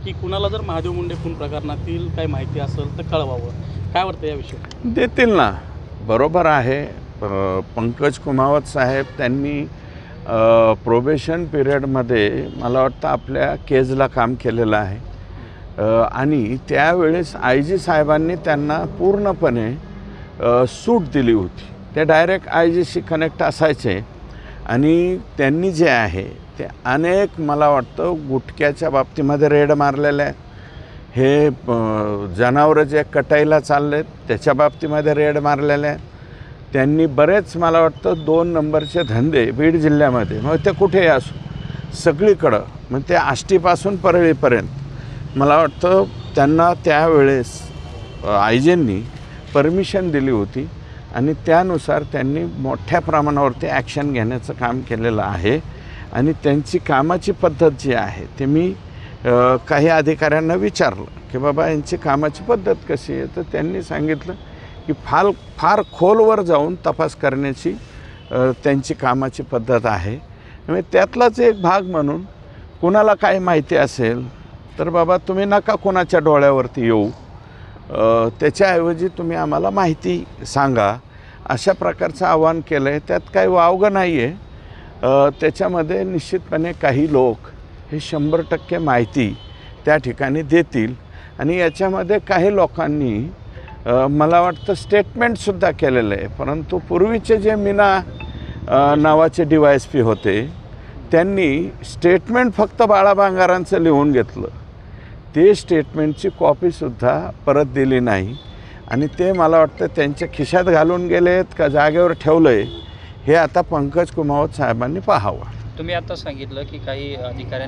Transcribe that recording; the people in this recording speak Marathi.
की कुणाला जर महादेव मुंडे खून प्रकरणातील काही माहिती असेल तर कळवावं, काय वाटतं याविषयी? देतील ना, बरोबर आहे. पंकज कुमावत साहेब त्यांनी प्रोबेशन पिरियडमध्ये मला वाटतं आपल्या केजला काम केलेलं आहे आणि त्यावेळेस आय जी साहेबांनी त्यांना पूर्णपणे सूट दिली होती. ते डायरेक्ट आय जीशी कनेक्ट असायचे आणि त्यांनी जे आहे ते अनेक मला वाटतं गुटख्याच्या बाबतीमध्ये रेड मारलेले आहेत. हे जनावरं जे कटाईला चालले आहेत त्याच्या बाबतीमध्ये रेड मारलेले आहेत. त्यांनी बरेच मला वाटतं 2 नंबरचे धंदे बीड जिल्ह्यामध्ये, मग ते कुठेही असो सगळीकडं, मग ते आष्टीपासून परळीपर्यंत मला वाटतं त्यांना त्यावेळेस आयजींनी परमिशन दिली होती आणि त्यानुसार त्यांनी मोठ्या प्रमाणावरती ॲक्शन घेण्याचं काम केलेलं आहे. आणि त्यांची कामाची पद्धत जी आहे ते मी काही अधिकाऱ्यांना विचारलं की बाबा यांची कामाची पद्धत कशी आहे, तर त्यांनी सांगितलं की फार खोलवर जाऊन तपास करण्याची त्यांची कामाची पद्धत आहे. म्हणजे त्यातलाच एक भाग म्हणून कुणाला काय माहिती असेल तर बाबा तुम्ही नका कोणाच्या डोळ्यावरती येऊ, त्याच्याऐवजी तुम्ही आम्हाला माहिती सांगा, अशा प्रकारचं आवाहन केलं आहे. त्यात काही वावगं नाही आहे. त्याच्यामध्ये निश्चितपणे काही लोक हे 100% माहिती त्या ठिकाणी देतील आणि याच्यामध्ये काही लोकांनी मला वाटतं स्टेटमेंटसुद्धा केलेलं आहे. परंतु पूर्वीचे जे मीना नावाचे DYSP होते त्यांनी स्टेटमेंट फक्त बाळा भांगारांचं लिहून घेतलं, ते स्टेटमेंटची कॉपीसुद्धा परत दिली नाही आणि ते मला वाटतं त्यांच्या खिशात घालून गेलेत का जागेवर ठेवलं आहे हे आता पंकज कुमावत साहेबांनी पाहावं. तुम्ही आता सांगितलं की काही अधिकाऱ्यांनी